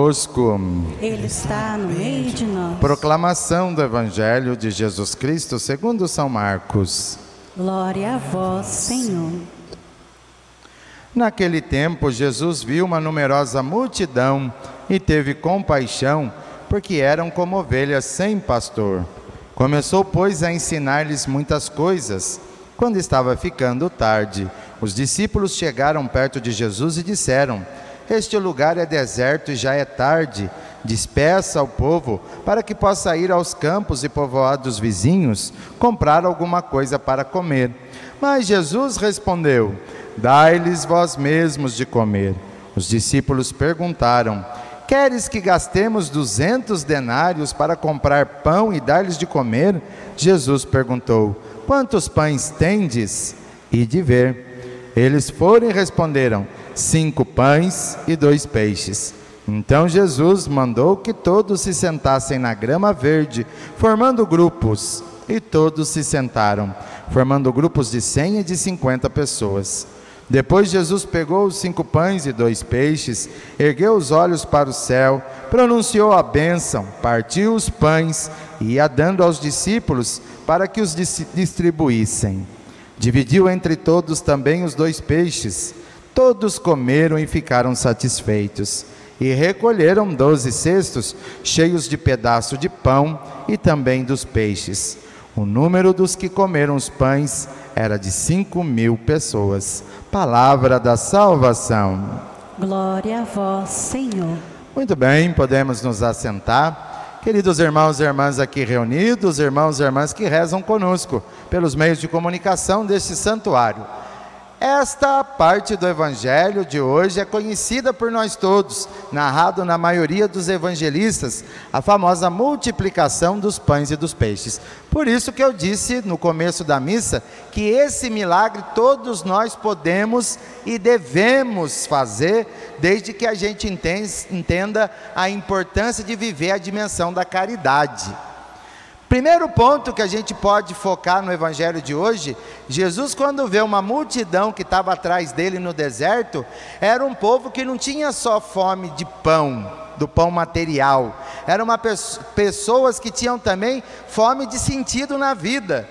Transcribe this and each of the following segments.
conosco. Ele está no meio de nós. Proclamação do Evangelho de Jesus Cristo segundo São Marcos. Glória a vós, Senhor. Naquele tempo, Jesus viu uma numerosa multidão e teve compaixão, porque eram como ovelhas sem pastor. Começou, pois, a ensinar-lhes muitas coisas. Quando estava ficando tarde, os discípulos chegaram perto de Jesus e disseram: Este lugar é deserto e já é tarde. Despeça ao povo, para que possa ir aos campos e povoados vizinhos, comprar alguma coisa para comer. Mas Jesus respondeu: Dai-lhes vós mesmos de comer. Os discípulos perguntaram: Queres que gastemos 200 denários para comprar pão e dar-lhes de comer? Jesus perguntou: Quantos pães tendes? Ide ver. Eles foram e responderam: 5 pães e 2 peixes. Então Jesus mandou que todos se sentassem na grama verde, formando grupos. E todos se sentaram, formando grupos de 100 e de 50 pessoas. Depois Jesus pegou os 5 pães e 2 peixes, ergueu os olhos para o céu, pronunciou a bênção, partiu os pães e ia dando aos discípulos para que os distribuíssem. Dividiu entre todos também os 2 peixes. Todos comeram e ficaram satisfeitos. E recolheram 12 cestos cheios de pedaço de pão e também dos peixes. O número dos que comeram os pães era de 5.000 pessoas. Palavra da salvação. Glória a vós, Senhor. Muito bem, podemos nos assentar. Queridos irmãos e irmãs aqui reunidos, irmãos e irmãs que rezam conosco pelos meios de comunicação deste santuário. Esta parte do Evangelho de hoje é conhecida por nós todos, narrado na maioria dos evangelistas, a famosa multiplicação dos pães e dos peixes. Por isso que eu disse no começo da missa, que esse milagre todos nós podemos e devemos fazer, desde que a gente entenda a importância de viver a dimensão da caridade. Primeiro ponto que a gente pode focar no Evangelho de hoje: Jesus, quando vê uma multidão que estava atrás dele no deserto, era um povo que não tinha só fome de pão, do pão material, eram pessoas que tinham também fome de sentido na vida.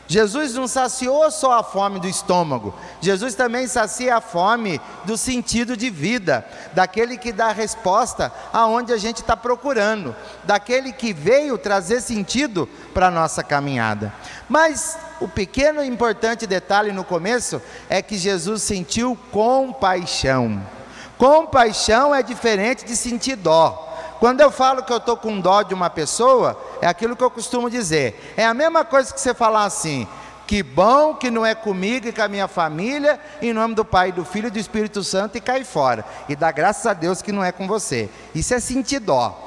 Jesus não saciou só a fome do estômago, Jesus também sacia a fome do sentido de vida, daquele que dá resposta aonde a gente está procurando, daquele que veio trazer sentido para a nossa caminhada. Mas o pequeno e importante detalhe no começo é que Jesus sentiu compaixão. Compaixão é diferente de sentir dó. Quando eu falo que eu estou com dó de uma pessoa, é aquilo que eu costumo dizer. É a mesma coisa que você falar assim: que bom que não é comigo e com a minha família, em nome do Pai, do Filho e do Espírito Santo, e cai fora. E dá graças a Deus que não é com você. Isso é sentir dó.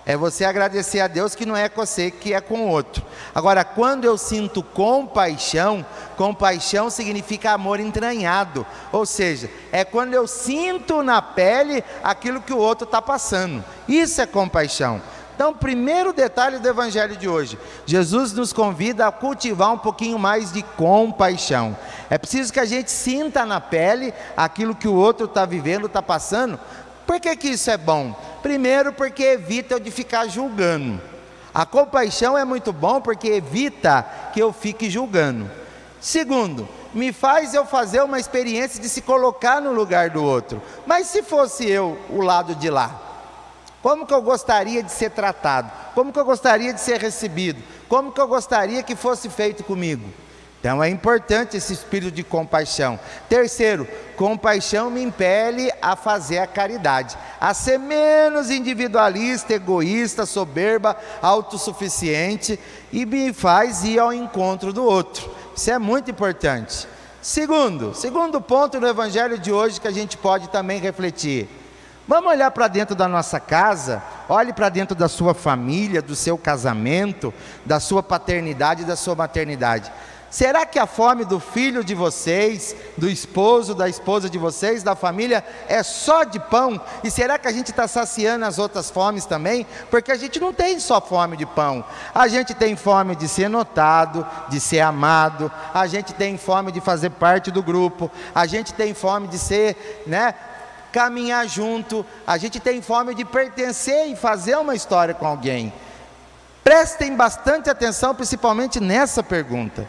É você agradecer a Deus que não é com você, que é com o outro. Agora, quando eu sinto compaixão, compaixão significa amor entranhado. Ou seja, é quando eu sinto na pele aquilo que o outro está passando. Isso é compaixão. Então, primeiro detalhe do Evangelho de hoje: Jesus nos convida a cultivar um pouquinho mais de compaixão. É preciso que a gente sinta na pele aquilo que o outro está vivendo, está passando. Por que que isso é bom? Primeiro, porque evita eu de ficar julgando. A compaixão é muito bom porque evita que eu fique julgando. Segundo, me faz eu fazer uma experiência de se colocar no lugar do outro. Mas se fosse eu o lado de lá, como que eu gostaria de ser tratado? Como que eu gostaria de ser recebido? Como que eu gostaria que fosse feito comigo? Então é importante esse espírito de compaixão. Terceiro, compaixão me impele a fazer a caridade, a ser menos individualista, egoísta, soberba, autossuficiente, e me faz ir ao encontro do outro. Isso é muito importante. Segundo ponto no Evangelho de hoje que a gente pode também refletir: vamos olhar para dentro da nossa casa, olhe para dentro da sua família, do seu casamento, da sua paternidade e da sua maternidade. Será que a fome do filho de vocês, do esposo, da esposa de vocês, da família, é só de pão? E será que a gente está saciando as outras fomes também? Porque a gente não tem só fome de pão, a gente tem fome de ser notado, de ser amado, a gente tem fome de fazer parte do grupo, a gente tem fome de ser, caminhar junto, a gente tem fome de pertencer e fazer uma história com alguém. Prestem bastante atenção, principalmente nessa pergunta.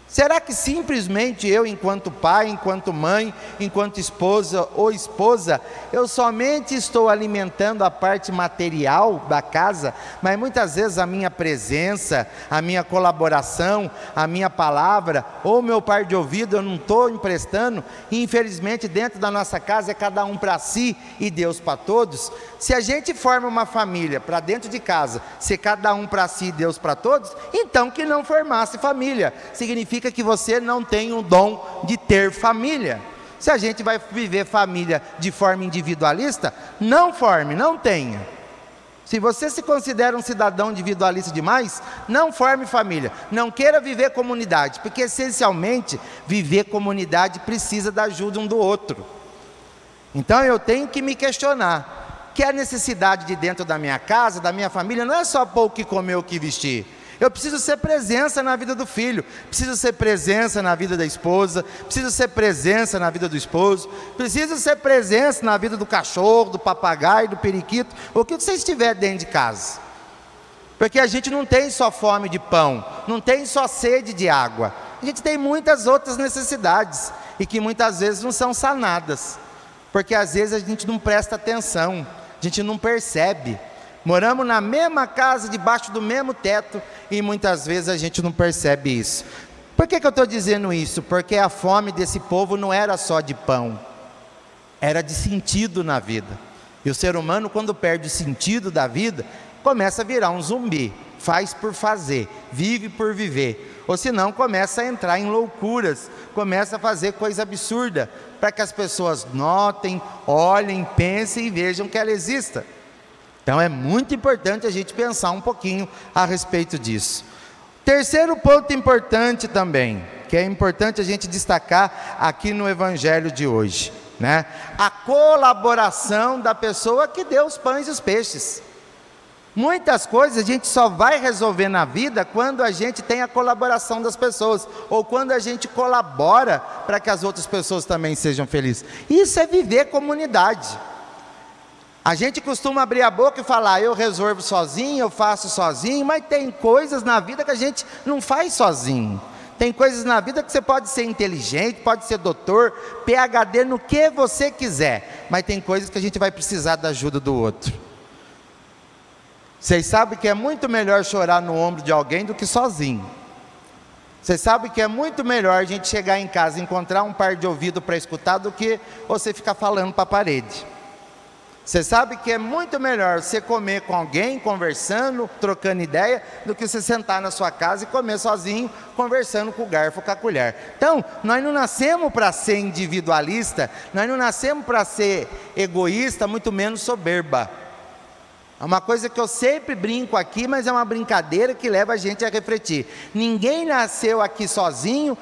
Será que simplesmente eu, enquanto pai, enquanto mãe, enquanto esposa ou esposa, eu somente estou alimentando a parte material da casa, mas muitas vezes a minha presença, a minha colaboração, a minha palavra, ou meu par de ouvido eu não estou emprestando, e infelizmente dentro da nossa casa é cada um para si e Deus para todos. Se a gente forma uma família para dentro de casa, ser cada um para si e Deus para todos, então que não formasse família, significa que você não tem o dom de ter família. Se a gente vai viver família de forma individualista, não forme, não tenha. Se você se considera um cidadão individualista demais, não forme família, não queira viver comunidade, porque essencialmente viver comunidade precisa da ajuda um do outro. Então eu tenho que me questionar, que a necessidade de dentro da minha casa, da minha família, não é só pôr o que comer ou o que vestir. Eu preciso ser presença na vida do filho, preciso ser presença na vida da esposa, preciso ser presença na vida do esposo, preciso ser presença na vida do cachorro, do papagaio, do periquito, o que você estiver dentro de casa. Porque a gente não tem só fome de pão, não tem só sede de água, a gente tem muitas outras necessidades, e que muitas vezes não são sanadas, porque às vezes a gente não presta atenção, a gente não percebe. Moramos na mesma casa, debaixo do mesmo teto, e muitas vezes a gente não percebe isso. Por que eu estou dizendo isso? Porque a fome desse povo não era só de pão, era de sentido na vida. E o ser humano, quando perde o sentido da vida, começa a virar um zumbi, faz por fazer, vive por viver. Ou senão começa a entrar em loucuras, começa a fazer coisa absurda, para que as pessoas notem, olhem, pensem e vejam que ela exista. Então é muito importante a gente pensar um pouquinho a respeito disso. Terceiro ponto importante também, que é importante a gente destacar aqui no Evangelho de hoje, né? A colaboração da pessoa que deu os pães e os peixes. Muitas coisas a gente só vai resolver na vida quando a gente tem a colaboração das pessoas, ou quando a gente colabora para que as outras pessoas também sejam felizes. Isso é viver comunidade. A gente costuma abrir a boca e falar, eu resolvo sozinho, eu faço sozinho, mas tem coisas na vida que a gente não faz sozinho. Tem coisas na vida que você pode ser inteligente, pode ser doutor, PhD no que você quiser, mas tem coisas que a gente vai precisar da ajuda do outro. Vocês sabem que é muito melhor chorar no ombro de alguém do que sozinho. Vocês sabem que é muito melhor a gente chegar em casa e encontrar um par de ouvido para escutar do que você ficar falando para a parede. Você sabe que é muito melhor você comer com alguém, conversando, trocando ideia, do que você sentar na sua casa e comer sozinho, conversando com o garfo, com a colher. Então, nós não nascemos para ser individualista, nós não nascemos para ser egoísta, muito menos soberba. É uma coisa que eu sempre brinco aqui, mas é uma brincadeira que leva a gente a refletir. Ninguém nasceu aqui sozinho,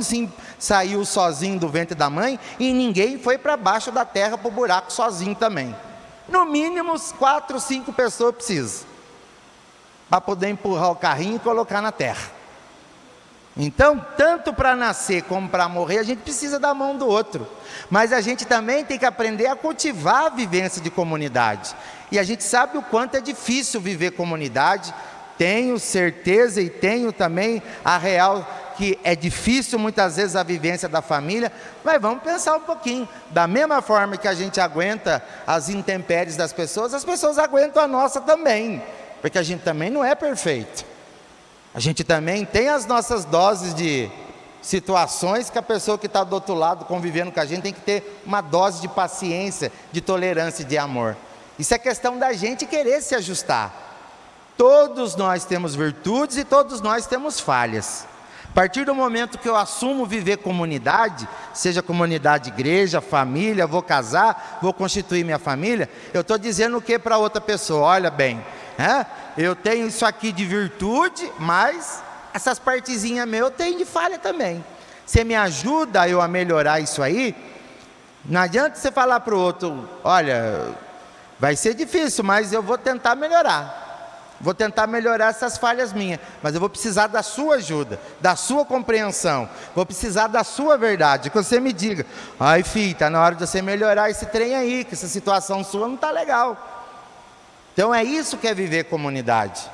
sim, saiu sozinho do ventre da mãe, e ninguém foi para baixo da terra, para o buraco sozinho também. No mínimo 4, 5 pessoas precisam, para poder empurrar o carrinho e colocar na terra. Então, tanto para nascer como para morrer, a gente precisa da mão do outro. Mas a gente também tem que aprender a cultivar a vivência de comunidade. E a gente sabe o quanto é difícil viver comunidade. Tenho certeza e tenho também a real que é difícil muitas vezes a vivência da família. Mas vamos pensar um pouquinho. Da mesma forma que a gente aguenta as intempéries das pessoas, as pessoas aguentam a nossa também. Porque a gente também não é perfeito. A gente também tem as nossas doses de situações que a pessoa que está do outro lado convivendo com a gente tem que ter uma dose de paciência, de tolerância e de amor. Isso é questão da gente querer se ajustar. Todos nós temos virtudes e todos nós temos falhas. A partir do momento que eu assumo viver comunidade, seja comunidade, igreja, família, vou casar, vou constituir minha família, eu estou dizendo o que para outra pessoa? Olha bem, eu tenho isso aqui de virtude, mas essas partezinhas minhas eu tenho de falha também. Você me ajuda eu a melhorar isso aí? Não adianta você falar para o outro, olha, vai ser difícil, mas eu vou tentar melhorar. Vou tentar melhorar essas falhas minhas, mas eu vou precisar da sua ajuda, da sua compreensão, vou precisar da sua verdade, que você me diga, ai filho, está na hora de você melhorar esse trem aí, que essa situação sua não está legal. Então é isso que é viver comunidade.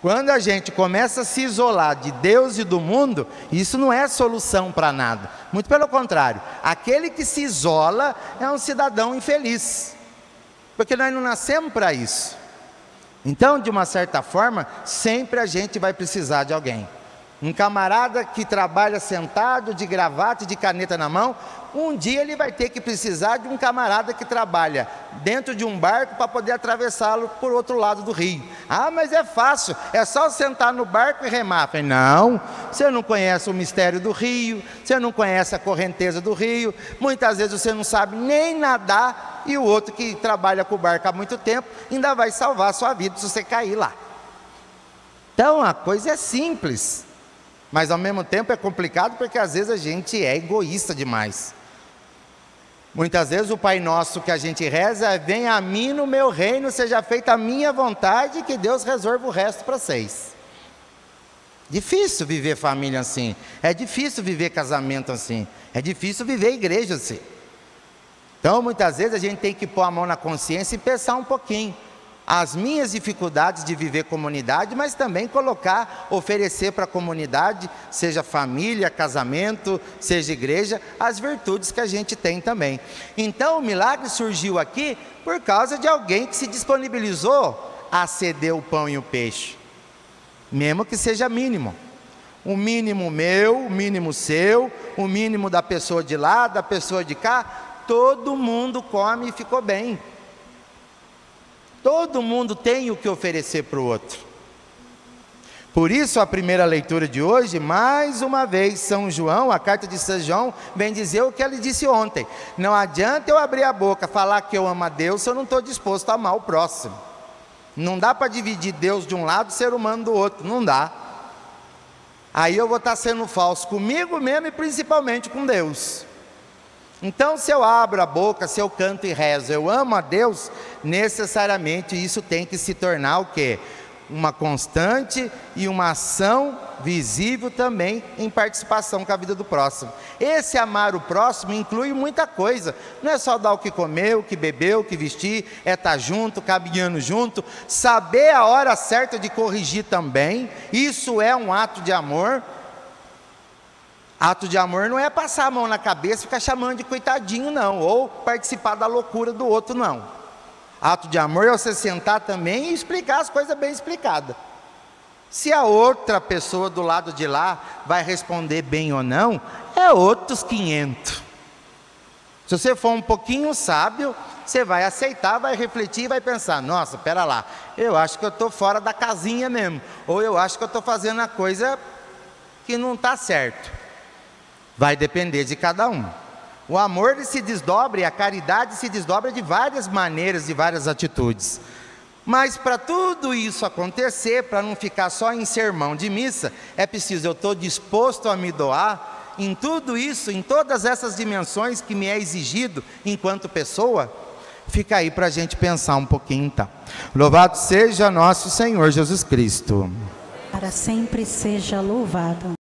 Quando a gente começa a se isolar de Deus e do mundo, isso não é solução para nada, muito pelo contrário, aquele que se isola é um cidadão infeliz, porque nós não nascemos para isso. Então, de uma certa forma, sempre a gente vai precisar de alguém. Um camarada que trabalha sentado, de gravata e de caneta na mão, um dia ele vai ter que precisar de um camarada que trabalha dentro de um barco para poder atravessá-lo por outro lado do rio. Ah, mas é fácil, é só sentar no barco e remar. Eu falei, não, você não conhece o mistério do rio, você não conhece a correnteza do rio, muitas vezes você não sabe nem nadar, e o outro que trabalha com o barco há muito tempo ainda vai salvar a sua vida se você cair lá. Então a coisa é simples, mas ao mesmo tempo é complicado porque às vezes a gente é egoísta demais. Muitas vezes o Pai Nosso que a gente reza é: venha a mim no meu reino, seja feita a minha vontade, que Deus resolva o resto para vocês. Difícil viver família assim, é difícil viver casamento assim, é difícil viver igreja assim. Então muitas vezes a gente tem que pôr a mão na consciência e pensar um pouquinho as minhas dificuldades de viver comunidade, mas também colocar, oferecer para a comunidade, seja família, casamento, seja igreja, as virtudes que a gente tem também. Então o milagre surgiu aqui por causa de alguém que se disponibilizou a ceder o pão e o peixe, mesmo que seja mínimo. O mínimo meu, o mínimo seu, o mínimo da pessoa de lá, da pessoa de cá, todo mundo come e ficou bem. Todo mundo tem o que oferecer para o outro. Por isso a primeira leitura de hoje, mais uma vez, São João, a carta de São João, vem dizer o que ele disse ontem: não adianta eu abrir a boca, falar que eu amo a Deus, se eu não estou disposto a amar o próximo. Não dá para dividir Deus de um lado e ser humano do outro, não dá. Aí eu vou estar sendo falso comigo mesmo e principalmente com Deus. Então, se eu abro a boca, se eu canto e rezo, eu amo a Deus, necessariamente isso tem que se tornar o quê? Uma constante e uma ação visível também em participação com a vida do próximo. Esse amar o próximo inclui muita coisa, não é só dar o que comer, o que beber, o que vestir, é estar junto, caminhando junto, saber a hora certa de corrigir também, isso é um ato de amor. Ato de amor não é passar a mão na cabeça e ficar chamando de coitadinho, não, ou participar da loucura do outro, não. Ato de amor é você sentar também e explicar as coisas bem explicadas. Se a outra pessoa do lado de lá vai responder bem ou não, é outros 500. Se você for um pouquinho sábio, você vai aceitar, vai refletir e vai pensar: nossa, espera lá, eu acho que eu estou fora da casinha mesmo, ou eu acho que eu estou fazendo a coisa que não está certo. Vai depender de cada um. O amor ele se desdobra e a caridade se desdobra de várias maneiras, de várias atitudes. Mas para tudo isso acontecer, para não ficar só em sermão de missa, é preciso eu estou disposto a me doar em tudo isso, em todas essas dimensões que me é exigido enquanto pessoa. Fica aí para a gente pensar um pouquinho então. Louvado seja nosso Senhor Jesus Cristo. Para sempre seja louvado.